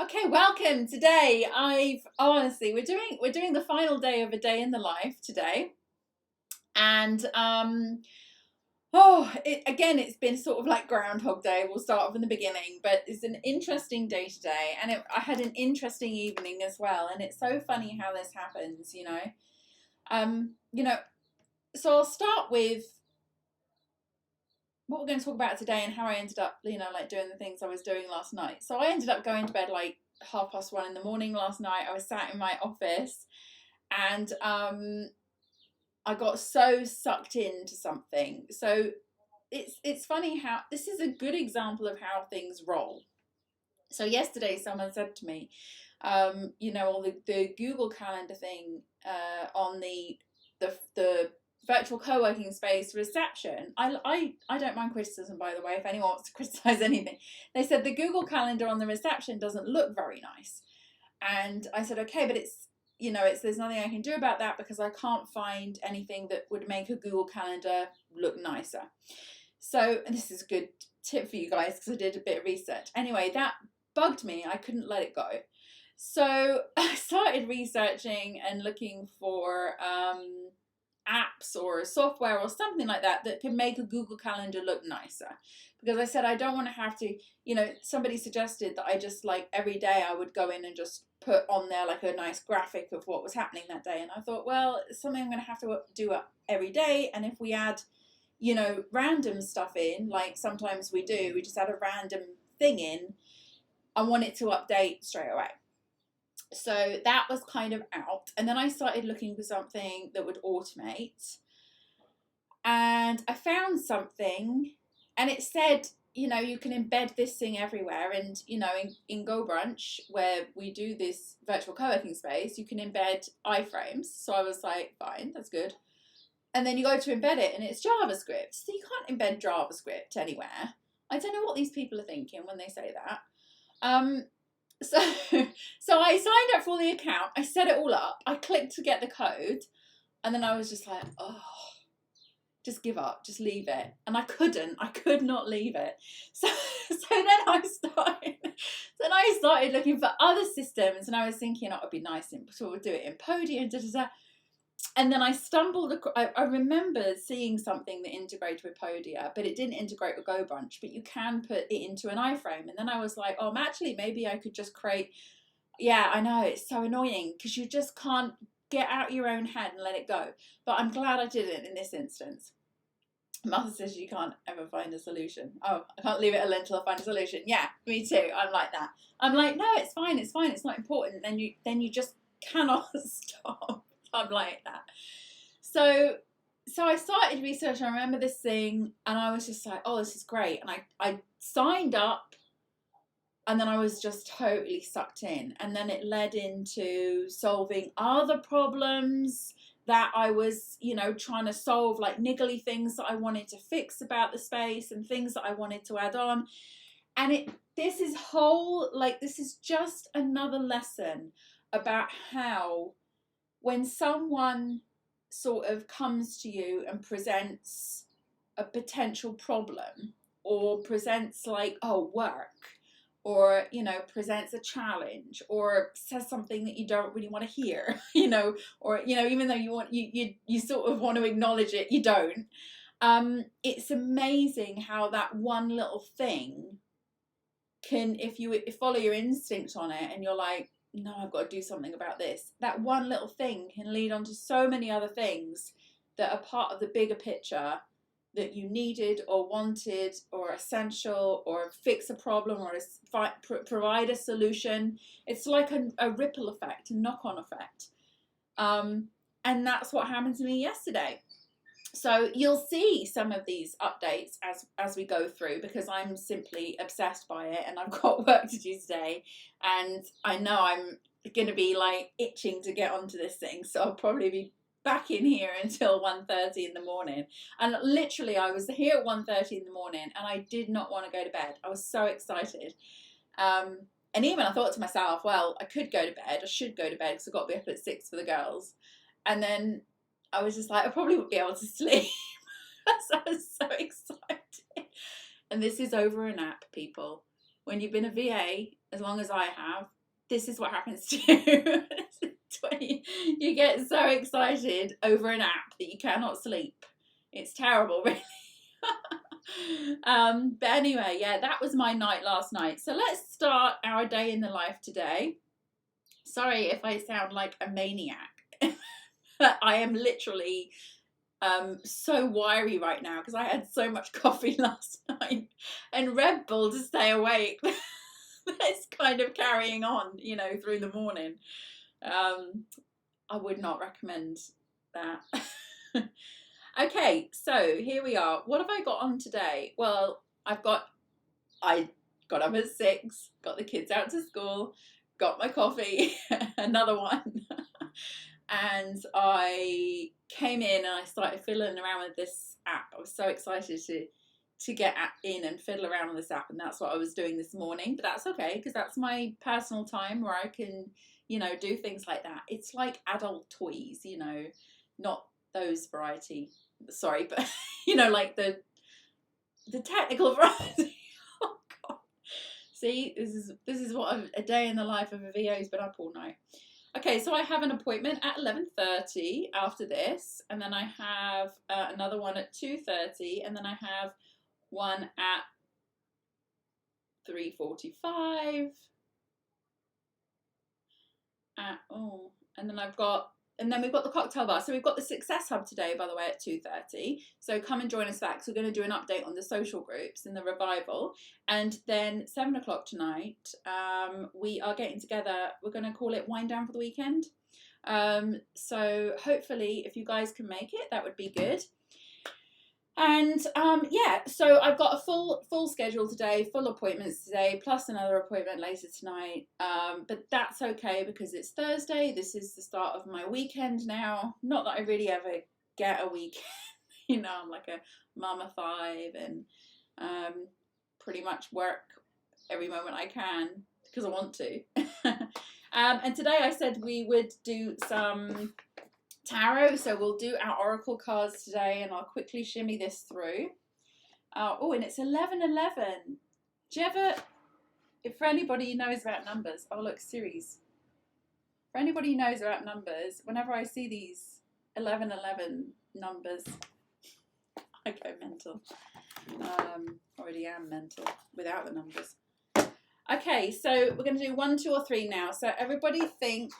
Okay, welcome. Today honestly we're doing the final day of a day in the life today. And it's been sort of like Groundhog Day. We'll start off in the beginning, but it's an interesting day today, and I had an interesting evening as well. And it's so funny how this happens, you know. Um, you know, so I'll start with what we're going to talk about today and how I ended up, like doing the things I was doing last night. So I ended up going to bed like 1:30 in the morning last night. I was sat in my office, and I got so sucked into something. So it's funny how this is a good example of how things roll. So yesterday someone said to me, all the Google Calendar thing on the virtual co-working space reception. I don't mind criticism, by the way, if anyone wants to criticize anything. They said the Google Calendar on the reception doesn't look very nice. And I said, okay, but there's nothing I can do about that because I can't find anything that would make a Google Calendar look nicer. So, and this is a good tip for you guys because I did a bit of research. Anyway, that bugged me. I couldn't let it go. So I started researching and looking for apps or software or something like that can make a Google Calendar look nicer, because I said I don't want to have to, somebody suggested that I just like every day I would go in and just put on there like a nice graphic of what was happening that day. And I thought, well, it's something I'm going to have to do every day. And if we add, random stuff in, like sometimes we just add a random thing in, I want it to update straight away. So that was kind of out. And then I started looking for something that would automate. And I found something, and it said, you can embed this thing everywhere. And, in Go Brunch, where we do this virtual co-working space, you can embed iframes. So I was like, fine, that's good. And then you go to embed it, and it's JavaScript. So you can't embed JavaScript anywhere. I don't know what these people are thinking when they say that. So I signed up for the account. I set it all up. I clicked to get the code, and then I was just like, oh, just give up, just leave it. And I could not leave it. So then I started looking for other systems, and I was thinking, it would be nice to sort of do it in Podia, And then I I remember seeing something that integrated with Podia, but it didn't integrate with Go Brunch, but you can put it into an iframe. And then I was like, oh, actually, maybe I could just create, yeah, I know, it's so annoying because you just can't get out your own head and let it go. But I'm glad I did it in this instance. Mother says you can't ever find a solution. Oh, I can't leave it alone until I find a solution. Yeah, me too. I'm like that. I'm like, no, it's fine. It's not important. Then you just cannot stop. I'm like that. So I started researching. I remember this thing, and I was just like, oh, this is great. And I signed up, and then I was just totally sucked in. And then it led into solving other problems that I was, trying to solve, like niggly things that I wanted to fix about the space and things that I wanted to add on. And this is just another lesson about how, when someone sort of comes to you and presents a potential problem, or presents like, oh, work, or, presents a challenge, or says something that you don't really want to hear, or, even though you sort of want to acknowledge it, you don't. It's amazing how that one little thing can, if you follow your instinct on it and you're like, no, I've got to do something about this, that one little thing can lead on to so many other things that are part of the bigger picture that you needed or wanted or essential, or fix a problem, or provide a solution. It's like a ripple effect, a knock-on effect. And that's what happened to me yesterday. So you'll see some of these updates as we go through, because I'm simply obsessed by it, and I've got work to do today, and I know I'm going to be like itching to get onto this thing. So I'll probably be back in here until 1:30 in the morning. And literally I was here at 1:30 in the morning, and I did not want to go to bed. I was so excited. And even I thought to myself, well, I should go to bed because I've got to be up at 6 for the girls. And then I was just like, I probably wouldn't be able to sleep. So I was so excited. And this is over an app, people. When you've been a VA, as long as I have, this is what happens to you. You get so excited over an app that you cannot sleep. It's terrible, really. But anyway, yeah, that was my night last night. So let's start our day in the life today. Sorry if I sound like a maniac. I am literally so wiry right now because I had so much coffee last night and Red Bull to stay awake. That's kind of carrying on, you know, through the morning. I would not recommend that. Okay, so here we are. What have I got on today? Well, I got up at 6, got the kids out to school, got my coffee, another one. And I came in and I started fiddling around with this app. I was so excited to get in and fiddle around with this app, and that's what I was doing this morning. But that's okay, because that's my personal time where I can, you know, do things like that. It's like adult toys, you know, not those variety. Sorry, but you know, like the technical variety. Oh God! See, this is what a day in the life of a VO's been up all night. Okay, so I have an appointment at 11:30 after this, and then I have another one at 2:30, and then I have one at 3:45. And then we've got the cocktail bar. So we've got the Success Hub today, by the way, at 2:30. So come and join us for that, because we're going to do an update on the social groups and the revival. And then 7 o'clock tonight, we are getting together. We're going to call it Wind Down for the Weekend. So hopefully, if you guys can make it, that would be good. And yeah, so I've got a full schedule today, full appointments today, plus another appointment later tonight. But that's okay, because it's Thursday. This is the start of my weekend now. Not that I really ever get a weekend. You know, I'm like a mum of 5 and pretty much work every moment I can because I want to. And today I said we would do some tarot, so we'll do our oracle cards today, and I'll quickly shimmy this through. Oh, and it's 11:11. Do you ever, if for anybody who knows about numbers, oh look, series. For anybody who knows about numbers, whenever I see these 11:11 numbers, I go mental. Already am mental without the numbers. Okay, so we're going to do 1, 2, or 3 now. So everybody think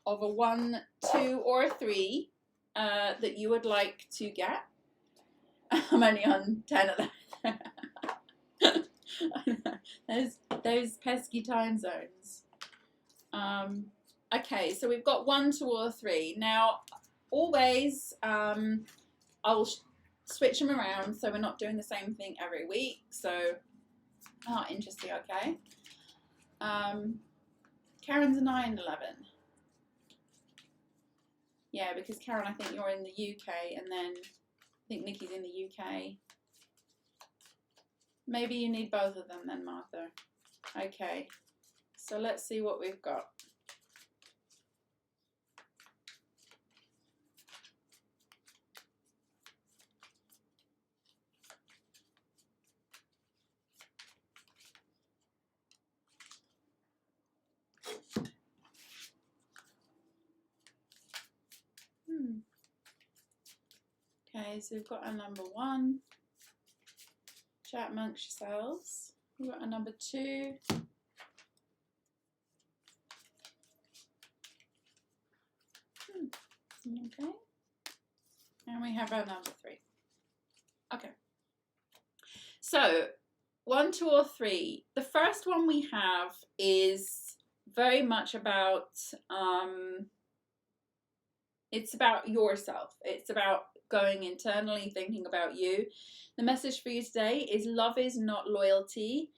of a 1, 2, or a 3 that you would like to get. I'm only on 10 at that. Those pesky time zones. Okay, so we've got 1, 2, or 3. Now, always I'll switch them around, so we're not doing the same thing every week. So, interesting. Okay. Karen's a 9, 11. Yeah, because Karen, I think you're in the UK, and then I think Nikki's in the UK. Maybe you need both of them then, Martha. Okay, so let's see what we've got. Okay, so we've got a number 1. Chat amongst yourselves. We've got a number 2. Okay. And we have our number 3. Okay. So 1, 2, or 3. The first one we have is very much about it's about yourself. It's about going internally, thinking about you. The message for you today is love is not loyalty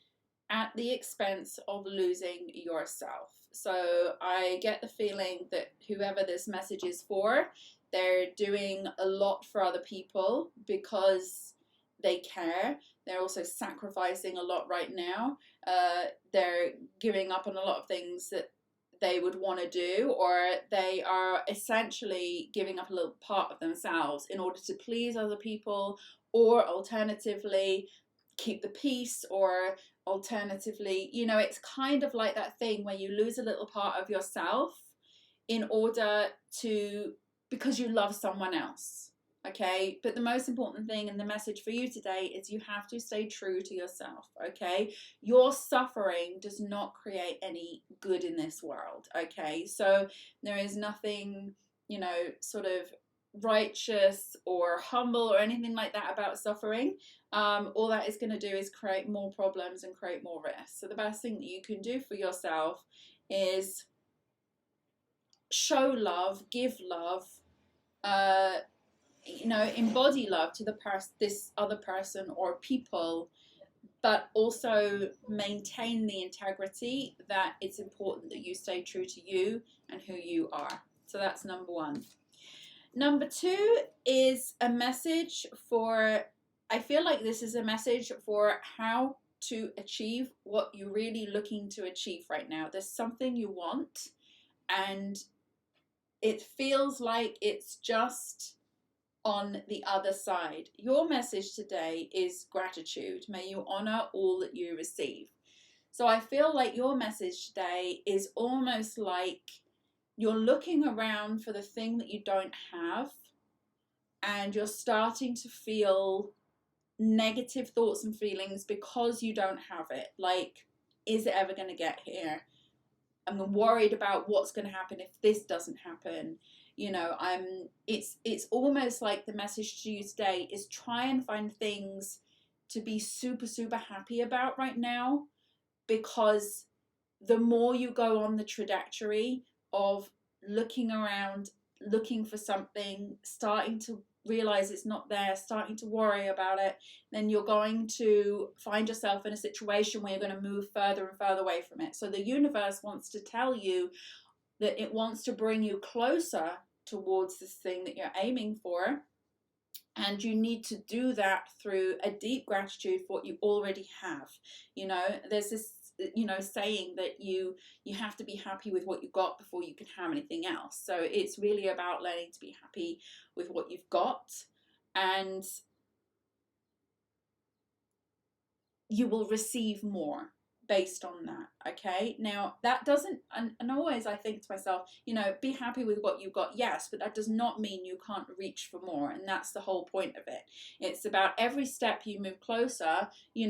at the expense of losing yourself. So I get the feeling that whoever this message is for, they're doing a lot for other people because they care. They're also sacrificing a lot right now. They're giving up on a lot of things that they would want to do, or they are essentially giving up a little part of themselves in order to please other people, or alternatively keep the peace, or Alternatively, it's kind of like that thing where you lose a little part of yourself in order to, because you love someone else. Okay, but the most important thing and the message for you today is you have to stay true to yourself. Okay, your suffering does not create any good in this world. Okay, so there is nothing, sort of righteous or humble or anything like that about suffering. All that is going to do is create more problems and create more risk. So the best thing that you can do for yourself is show love, give love, embody love to this other person or people, but also maintain the integrity that it's important that you stay true to you and who you are. So that's number one. Number two is a message for, I feel like this is a message for how to achieve what you're really looking to achieve right now. There's something you want and it feels like it's just on the other side. Your message today is gratitude. May you honor all that you receive. So I feel like your message today is almost like you're looking around for the thing that you don't have, and you're starting to feel negative thoughts and feelings because you don't have it. Like, is it ever going to get here? I'm worried about what's going to happen if this doesn't happen. It's almost like the message to you today is try and find things to be super, super happy about right now, because the more you go on the trajectory of looking around, looking for something, starting to realize it's not there, starting to worry about it, then you're going to find yourself in a situation where you're going to move further and further away from it. So the universe wants to tell you that it wants to bring you closer towards this thing that you're aiming for. And you need to do that through a deep gratitude for what you already have. There's this saying that you have to be happy with what you got before you can have anything else. So it's really about learning to be happy with what you've got, and you will receive more based on that. Okay, now that doesn't, and always I think to myself, be happy with what you've got, yes, but that does not mean you can't reach for more. And that's the whole point of it. It's about every step you move closer, you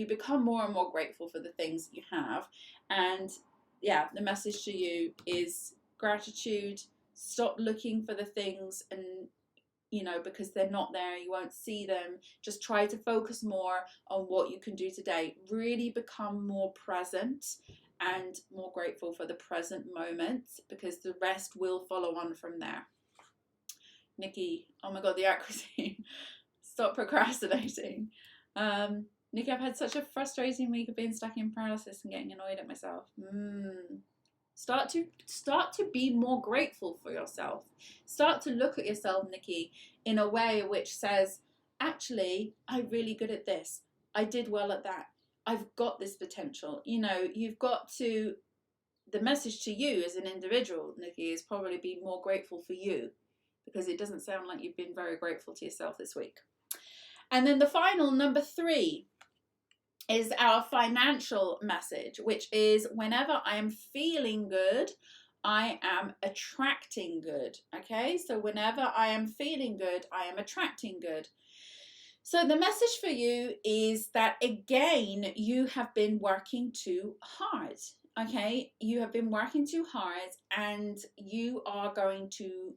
become more and more grateful for the things that you have. And yeah, the message to you is gratitude. Stop looking for the things and because they're not there, you won't see them. Just try to focus more on what you can do today. Really become more present and more grateful for the present moment, because the rest will follow on from there. Nikki, oh my God, the accuracy. Stop procrastinating. Nikki, I've had such a frustrating week of being stuck in paralysis and getting annoyed at myself. Start to be more grateful for yourself. Start to look at yourself, Nikki, in a way which says, actually, I'm really good at this. I did well at that. I've got this potential. You've got to, the message to you as an individual, Nikki, is probably be more grateful for you, because it doesn't sound like you've been very grateful to yourself this week. And then the final, number 3, is our financial message, which is whenever I am feeling good, I am attracting good. Okay, so whenever I am feeling good, I am attracting good. So the message for you is that, again, you have been working too hard. Okay, you have been working too hard, and you are going to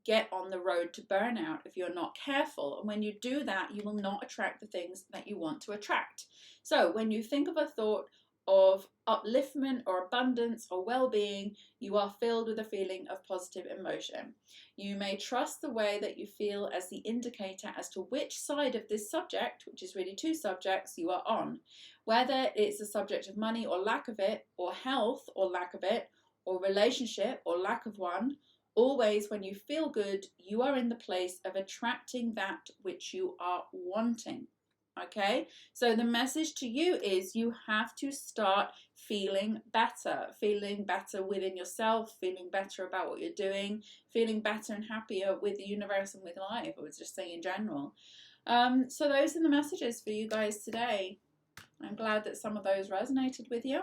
get on the road to burnout if you're not careful. And when you do that, you will not attract the things that you want to attract. So when you think of a thought of upliftment or abundance or well-being, you are filled with a feeling of positive emotion. You may trust the way that you feel as the indicator as to which side of this subject, which is really 2 subjects, you are on. Whether it's a subject of money or lack of it, or health or lack of it, or relationship or lack of one, always when you feel good, you are in the place of attracting that which you are wanting. Okay, so the message to you is you have to start feeling better within yourself, feeling better about what you're doing, feeling better and happier with the universe and with life. I was just saying in general. So those are the messages for you guys today. I'm glad that some of those resonated with you.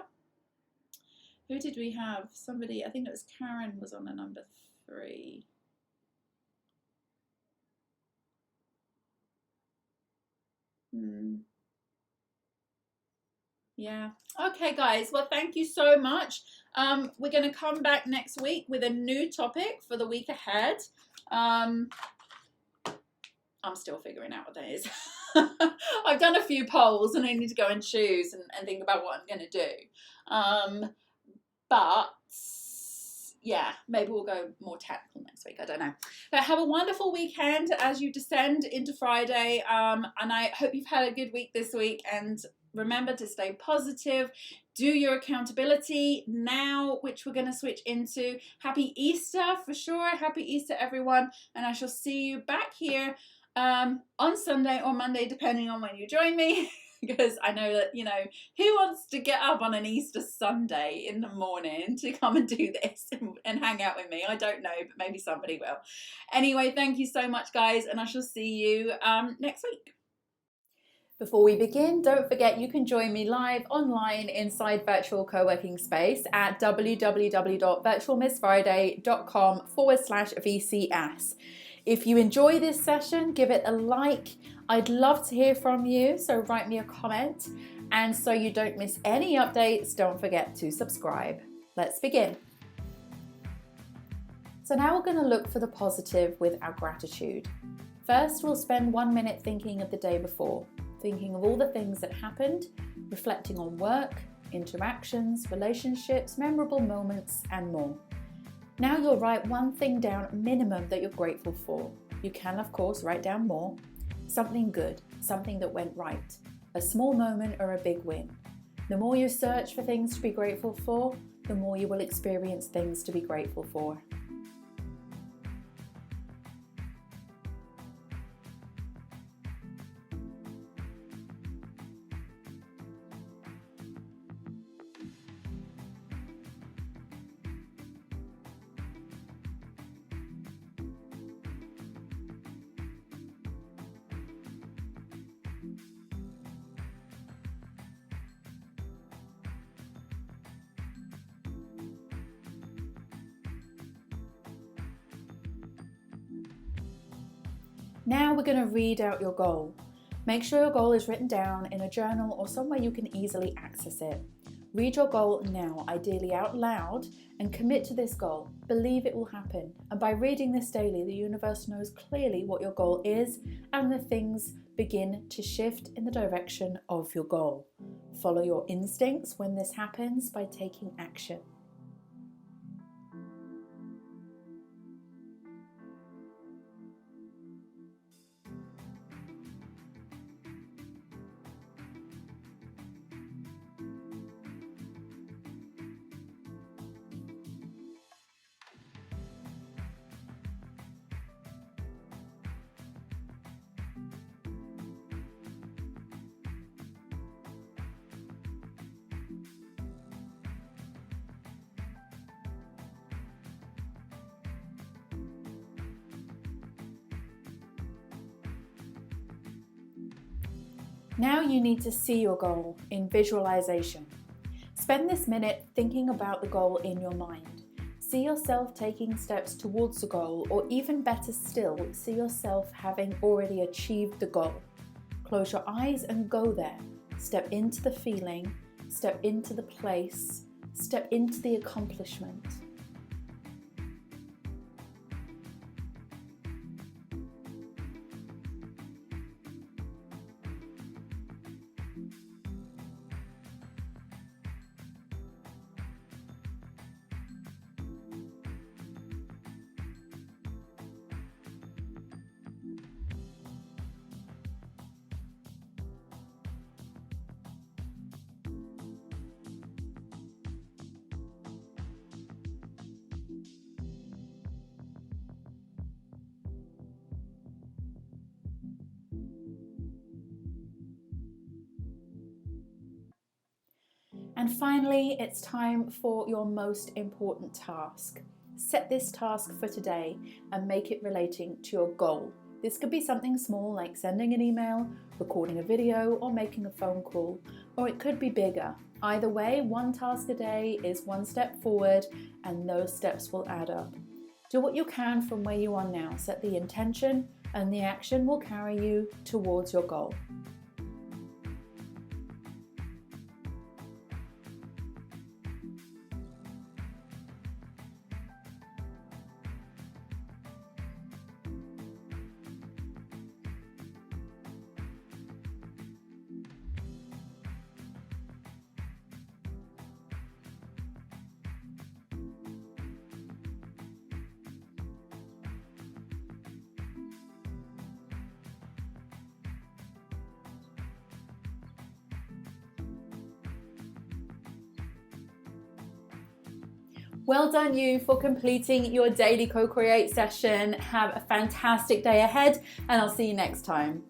Who did we have? Somebody, I think it was Karen, was on a number 3. Yeah. Okay, guys. Well, thank you so much. We're going to come back next week with a new topic for the week ahead. I'm still figuring out what that is. I've done a few polls and I need to go and choose and think about what I'm going to do. But yeah, maybe we'll go more technical next week. I don't know. But have a wonderful weekend as you descend into Friday. And I hope you've had a good week this week. And remember to stay positive. Do your accountability now, which we're going to switch into. Happy Easter for sure. Happy Easter, everyone. And I shall see you back here on Sunday or Monday, depending on when you join me. Because I know that, you know, who wants to get up on an Easter Sunday in the morning to come and do this and hang out with me? I don't know, but maybe somebody will. Anyway, thank you so much, guys, and I shall see you next week. Before we begin, don't forget you can join me live online inside Virtual Co-working Space at www.virtualmissfriday.com/VCS. If you enjoy this session, give it a like. I'd love to hear from you, so write me a comment. And so you don't miss any updates, don't forget to subscribe. Let's begin. So now we're going to look for the positive with our gratitude. First, we'll spend 1 minute thinking of the day before, thinking of all the things that happened, reflecting on work, interactions, relationships, memorable moments, and more. Now you'll write one thing down minimum that you're grateful for. You can, of course, write down more. Something good, something that went right, a small moment or a big win. The more you search for things to be grateful for, the more you will experience things to be grateful for. Now we're going to read out your goal. Make sure your goal is written down in a journal or somewhere you can easily access it. Read your goal now, ideally out loud, and commit to this goal. Believe it will happen. And by reading this daily, the universe knows clearly what your goal is, and the things begin to shift in the direction of your goal. Follow your instincts when this happens by taking action. Now you need to see your goal in visualization. Spend this minute thinking about the goal in your mind. See yourself taking steps towards the goal, or even better still, see yourself having already achieved the goal. Close your eyes and go there. Step into the feeling, step into the place, step into the accomplishment. And finally, it's time for your most important task. Set this task for today and make it relating to your goal. This could be something small like sending an email, recording a video, or making a phone call, or it could be bigger. Either way, one task a day is one step forward, and those steps will add up. Do what you can from where you are now. Set the intention, and the action will carry you towards your goal. Well done you for completing your daily co-create session. Have a fantastic day ahead, and I'll see you next time.